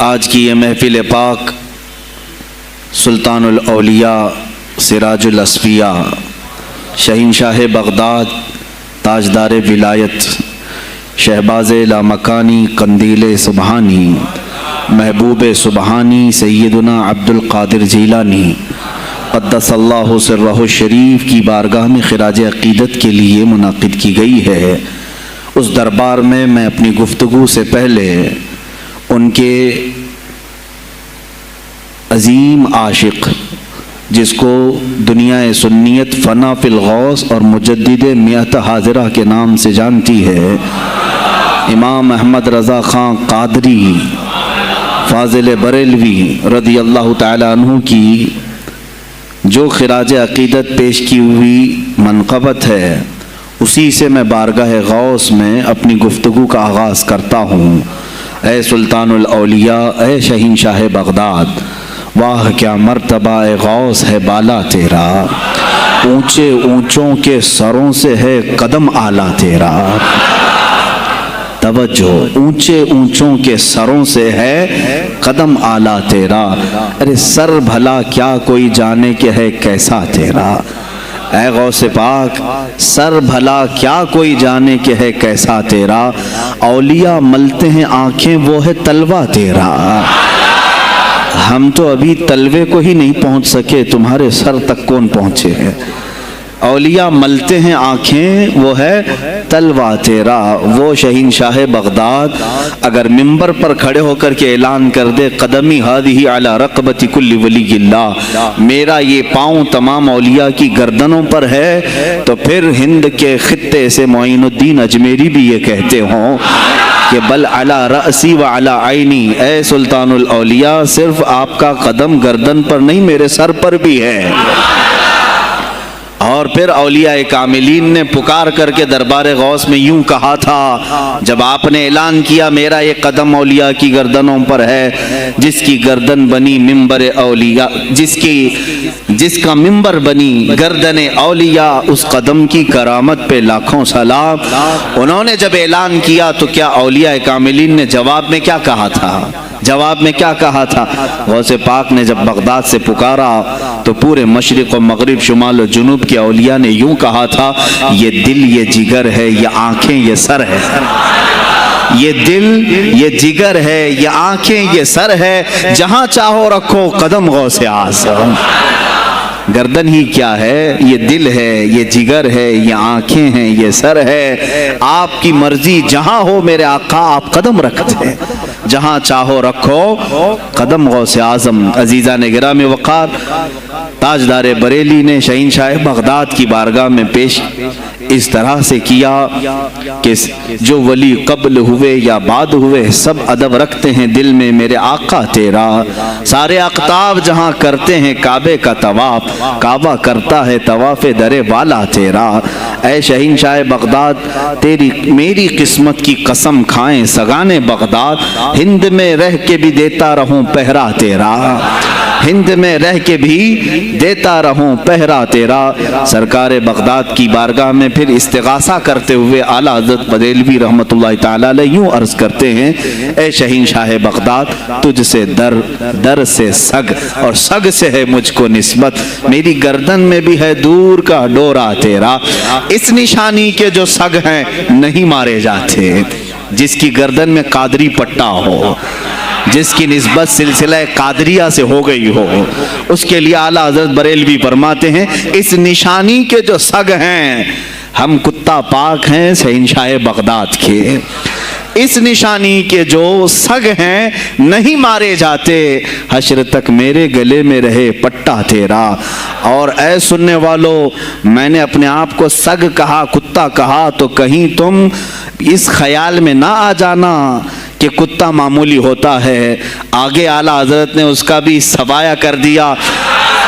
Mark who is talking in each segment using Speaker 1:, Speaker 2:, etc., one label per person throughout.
Speaker 1: آج کی یہ محفل پاک سلطان الاولیاء سراج الاصفیاء شہنشاہ بغداد تاجدار ولایت شہباز لامکانی قندیل سبحانی محبوب سبحانی سیدنا عبد القادر جیلانی قدس اللہ سرہ الشریف کی بارگاہ میں خراج عقیدت کے لیے منعقد کی گئی ہے۔ اس دربار میں میں اپنی گفتگو سے پہلے ان کے عظیم عاشق جس کو دنیا سنیت فنا فی الغوث اور مجدد میت حاضرہ کے نام سے جانتی ہے، امام احمد رضا خان قادری فاضل بریلوی رضی اللہ تعالی عنہ کی جو خراج عقیدت پیش کی ہوئی منقبت ہے، اسی سے میں بارگاہ غوث میں اپنی گفتگو کا آغاز کرتا ہوں۔ اے سلطان الاولیاء، اے شہنشاہ بغداد، واہ کیا مرتبہ اے غوث ہے بالا تیرا، اونچے اونچوں کے سروں سے ہے قدم اعلیٰ تیرا۔ توجہ، اونچے اونچوں کے سروں سے ہے قدم اعلیٰ تیرا، ارے سر بھلا کیا کوئی جانے کہ ہے کیسا تیرا۔ اے غوث پاک، سر بھلا کیا کوئی جانے کہ ہے کیسا تیرا، اولیاء ملتے ہیں آنکھیں وہ ہے تلوہ تیرا۔ ہم تو ابھی تلوے کو ہی نہیں پہنچ سکے، تمہارے سر تک کون پہنچے ہیں۔ اولیاء ملتے ہیں آنکھیں وہ ہے تلوہ تیرا۔ وہ شہنشاہ بغداد اگر ممبر پر کھڑے ہو کر کے اعلان کر دے قدمی ہادی علی رقبت کل ولی اللہ، میرا یہ پاؤں تمام اولیاء کی گردنوں پر ہے، تو پھر ہند کے خطے سے معین الدین اجمیری بھی یہ کہتے ہوں کہ بل علی رأسی و علی عینی، اے سلطان الاولیاء صرف آپ کا قدم گردن پر نہیں میرے سر پر بھی ہے۔ اور پھر اولیاء کاملین نے پکار کر کے دربار غوث میں یوں کہا تھا جب آپ نے اعلان کیا میرا یہ قدم اولیاء کی گردنوں پر ہے، جس کی گردن بنی ممبر اولیاء، جس کا ممبر بنی گردن اولیاء، اس قدم کی کرامت پہ لاکھوں سلام۔ انہوں نے جب اعلان کیا تو کیا اولیاء کاملین نے جواب میں کیا کہا تھا؟ جواب میں کیا کہا تھا؟ غوث پاک نے جب بغداد سے پکارا تو پورے مشرق و مغرب شمال و جنوب کے اولیاء نے یوں کہا تھا، یہ دل یہ جگر ہے، یہ آنکھیں یہ سر ہے۔ یہ دل یہ جگر ہے، یہ آنکھیں یہ سر ہے، جہاں چاہو رکھو قدم غوث اعظم۔ گردن ہی کیا ہے، یہ دل ہے، یہ جگر ہے، یہ آنکھیں ہیں، یہ سر ہے، آپ کی مرضی جہاں ہو میرے آقا آپ قدم رکھتے ہیں، جہاں چاہو رکھو قدم غوث اعظم۔ عزیزان گرامی وقار، تاجدار بریلی نے شہنشاہ بغداد کی بارگاہ میں پیش اس طرح سے کیا کہ جو ولی قبل ہوئے یا بعد ہوئے سب ادب رکھتے ہیں دل میں میرے آقا تیرا، سارے اقطاب جہاں کرتے ہیں کعبے کا طواف، کعبہ کرتا ہے طواف در والا تیرا۔ اے شہنشاہ بغداد، تیری میری قسمت کی قسم کھائیں سگانے بغداد، ہند میں رہ کے بھی دیتا رہوں پہرا تیرا، ہند میں رہ کے بھی دیتا رہوں پہرا تیرا۔ سرکار بغداد کی بارگاہ میں پھر استغاثہ کرتے ہوئے اعلیٰ حضرت بریلوی رحمۃ اللہ تعالی علیہ یوں عرض کرتے ہیں، اے شہنشاہ بغداد، تجھ سے در، در سے سگ، اور سگ سے ہے مجھ کو نسبت، میری گردن میں بھی ہے دور کا ڈورا تیرا۔ اس نشانی کے جو سگ ہیں نہیں مارے جاتے، جس کی گردن میں قادری پٹا ہو، جس کی نسبت سلسلہ قادریہ سے ہو گئی ہو، اس کے لیے اعلیٰ حضرت بریلوی فرماتے ہیں اس نشانی کے جو سگ ہیں، ہم کتا پاک ہیں شہنشاہ بغداد کے، اس نشانی کے جو سگ ہیں نہیں مارے جاتے، حشر تک میرے گلے میں رہے پٹا تیرا۔ اور اے سننے والو، میں نے اپنے آپ کو سگ کہا، کتا کہا، تو کہیں تم اس خیال میں نہ آ جانا کہ کتا معمولی ہوتا ہے۔ آگے اعلیٰ حضرت نے اس کا بھی سوایہ کر دیا،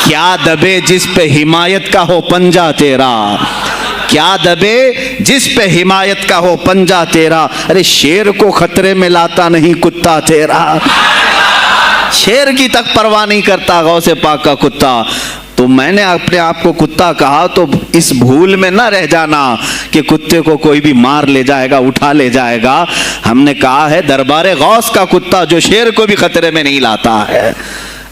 Speaker 1: کیا دبے جس پہ حمایت کا ہو پنجہ تیرا، کیا دبے جس پہ حمایت کا ہو پنجہ تیرا، ارے شیر کو خطرے میں لاتا نہیں کتا تیرا، شیر کی تک پرواہ نہیں کرتا غوث پاک کا کتا۔ تو میں نے اپنے آپ کو کتا کہا تو اس بھول میں نہ رہ جانا کہ کتے کو کوئی بھی مار لے جائے گا, اٹھا لے جائے گا. ہم نے کہا ہے دربار غوث کا کتا جو شیر کو بھی خطرے میں نہیں لاتا ہے.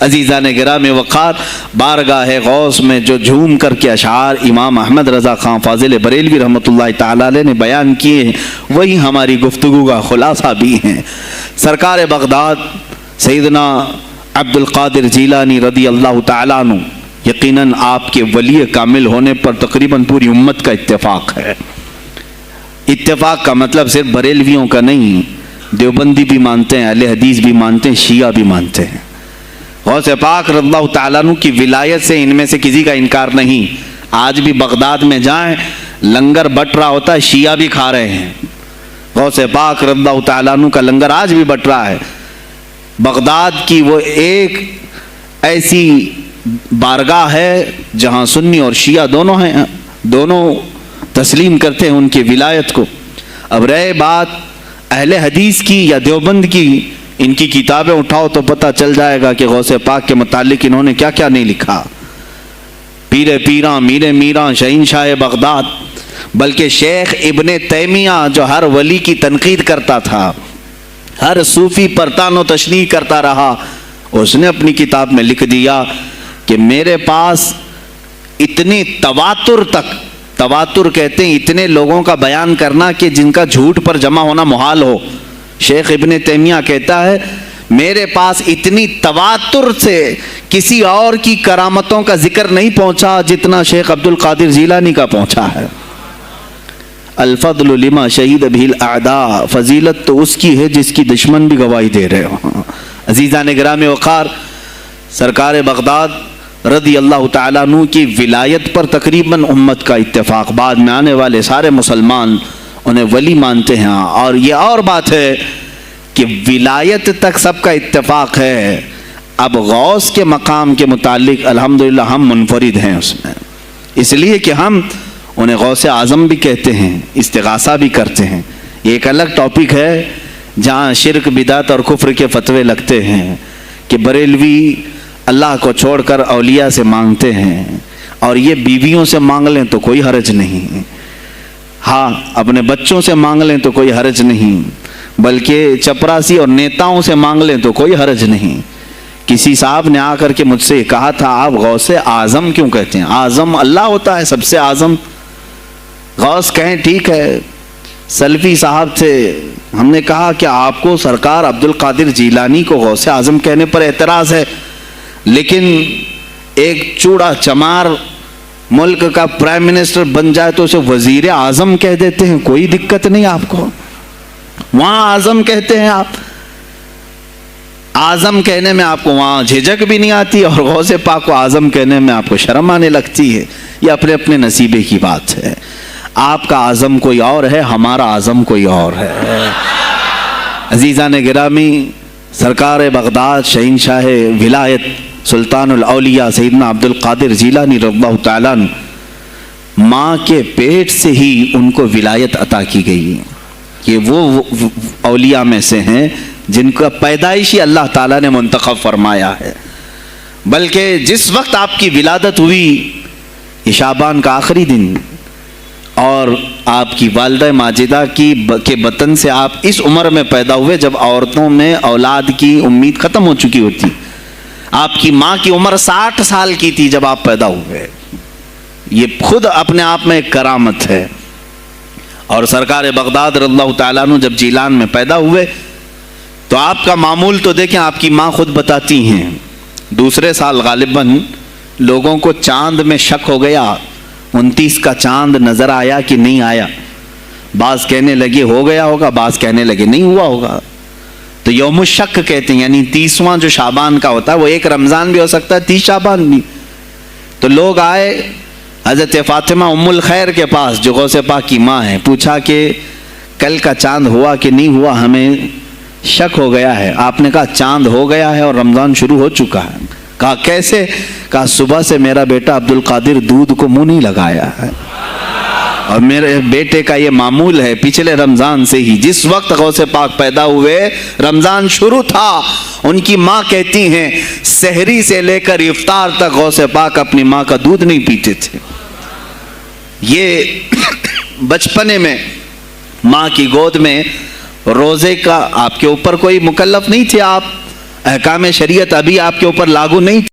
Speaker 1: عزیزان گرامی وقار, بارگاہ غوث میں جو جھوم کر کے اشعار امام احمد رضا خان فاضل بریلوی رحمۃ اللہ تعالی علیہ نے بیان کیے ہیں, وہی ہماری گفتگو کا خلاصہ بھی ہیں. سرکار بغداد سیدنا عبد القادر جیلانی رضی اللہ تعالیٰ عنہ, یقیناً آپ کے ولی کامل ہونے پر تقریباً پوری امت کا اتفاق ہے. اتفاق کا مطلب صرف بریلویوں کا نہیں, دیوبندی بھی مانتے ہیں, اہل حدیث بھی مانتے ہیں, شیعہ بھی مانتے ہیں. غوث پاک رضی اللہ تعالیٰ عنہ کی ولایت سے ان میں سے کسی کا انکار نہیں. آج بھی بغداد میں جائیں, لنگر بٹ رہا ہوتا ہے, شیعہ بھی کھا رہے ہیں. غوث پاک رضی اللہ تعالیٰ عنہ کا لنگر آج بھی بٹ رہا ہے. بغداد کی وہ ایک ایسی بارگاہ ہے جہاں سنی اور شیعہ دونوں ہیں, دونوں تسلیم کرتے ہیں ان کی ولایت کو. اب رہے بات اہل حدیث کی یا دیوبند کی, ان کی کتابیں اٹھاؤ تو پتہ چل جائے گا کہ غوث پاک کے متعلق انہوں نے کیا کیا نہیں لکھا. پیر پیراں, میر میراں, شہنشاہ بغداد, بلکہ شیخ ابن تیمیہ جو ہر ولی کی تنقید کرتا تھا, ہر صوفی پر طعن و تشنیع کرتا رہا, اس نے اپنی کتاب میں لکھ دیا کہ میرے پاس اتنی تواتر تک, تواتر کہتے ہیں اتنے لوگوں کا بیان کرنا کہ جن کا جھوٹ پر جمع ہونا محال ہو. شیخ ابن تیمیہ کہتا ہے میرے پاس اتنی تواتر سے کسی اور کی کرامتوں کا ذکر نہیں پہنچا جتنا شیخ عبد القادر جیلانی کا پہنچا ہے. الفضل لما شہید بہ الاعداء, فضیلت تو اس کی ہے جس کی دشمن بھی گواہی دے رہے ہوں. عزیزان گرامی وقار, سرکار بغداد رضی اللہ تعالیٰ عنہ کی ولایت پر تقریباً امت کا اتفاق, بعد میں آنے والے سارے مسلمان انہیں ولی مانتے ہیں. اور یہ اور بات ہے کہ ولایت تک سب کا اتفاق ہے, اب غوث کے مقام کے متعلق الحمدللہ ہم منفرد ہیں اس میں, اس لیے کہ ہم انہیں غوث اعظم بھی کہتے ہیں, استغاثہ بھی کرتے ہیں. یہ ایک الگ ٹاپک ہے جہاں شرک بدعت اور کفر کے فتوے لگتے ہیں کہ بریلوی اللہ کو چھوڑ کر اولیاء سے مانگتے ہیں, اور یہ بیویوں سے مانگ لیں تو کوئی حرج نہیں, ہاں اپنے بچوں سے مانگ لیں تو کوئی حرج نہیں, بلکہ چپراسی اور نیتاؤں سے مانگ لیں تو کوئی حرج نہیں. کسی صاحب نے آ کر کے مجھ سے کہا تھا آپ غوث اعظم کیوں کہتے ہیں؟ اعظم اللہ ہوتا ہے سب سے اعظم. غوث کہیں ٹھیک ہے. سلفی صاحب تھے, ہم نے کہا کہ آپ کو سرکار عبد القادر جیلانی کو غوث اعظم کہنے پر اعتراض ہے, لیکن ایک چوڑا چمار ملک کا پرائم منسٹر بن جائے تو اسے وزیر اعظم کہہ دیتے ہیں, کوئی دقت نہیں آپ کو, وہاں اعظم کہتے ہیں آپ. اعظم کہنے میں آپ کو وہاں جھجک بھی نہیں آتی, اور غوث پاک کو اعظم کہنے میں آپ کو شرم آنے لگتی ہے. یہ اپنے اپنے نصیبے کی بات ہے. آپ کا اعظم کوئی اور ہے, ہمارا اعظم کوئی اور ہے. عزیزان گرامی, سرکار بغداد شہنشاہ ولایت سلطان الاولیاء سیدنا عبد القادر جیلانی رضی اللہ تعالیٰ عنہ, ماں کے پیٹ سے ہی ان کو ولایت عطا کی گئی. یہ وہ اولیاء میں سے ہیں جن کا پیدائشی اللہ تعالیٰ نے منتخب فرمایا ہے. بلکہ جس وقت آپ کی ولادت ہوئی, یہ شعبان کا آخری دن, اور آپ کی والدہ ماجدہ کے بطن سے آپ اس عمر میں پیدا ہوئے جب عورتوں میں اولاد کی امید ختم ہو چکی ہوتی. آپ کی ماں کی عمر 60 سال کی تھی جب آپ پیدا ہوئے. یہ خود اپنے آپ میں ایک کرامت ہے. اور سرکار بغداد رضی اللہ تعالیٰ عنہ جب جیلان میں پیدا ہوئے تو آپ کا معمول تو دیکھیں, آپ کی ماں خود بتاتی ہیں, دوسرے سال غالباً لوگوں کو چاند میں شک ہو گیا, 29 کا چاند نظر آیا کہ نہیں آیا. بعض کہنے لگے ہو گیا ہوگا, بعض کہنے لگے نہیں ہوا ہوگا. تو یوم الشک کہتے ہیں, یعنی 30واں جو شعبان کا ہوتا ہے, وہ ایک رمضان بھی ہو سکتا ہے, 30 شعبان بھی. تو لوگ آئے حضرت فاطمہ ام الخیر کے پاس جو غوث پاک کی ماں ہے, پوچھا کہ کل کا چاند ہوا کہ نہیں ہوا, ہمیں شک ہو گیا ہے. آپ نے کہا چاند ہو گیا ہے اور رمضان شروع ہو چکا ہے. کہا کیسے؟ کہا صبح سے میرا بیٹا عبد القادر دودھ کو منہ نہیں لگایا ہے, اور میرے بیٹے کا یہ معمول ہے پچھلے رمضان سے ہی. جس وقت غوث پاک پیدا ہوئے رمضان شروع تھا. ان کی ماں کہتی ہیں سحری سے لے کر افطار تک غوث پاک اپنی ماں کا دودھ نہیں پیتے تھے. یہ بچپنے میں ماں کی گود میں روزے کا آپ کے اوپر کوئی مکلف نہیں تھے، آپ احکام شریعت ابھی آپ کے اوپر لاگو نہیں تھے.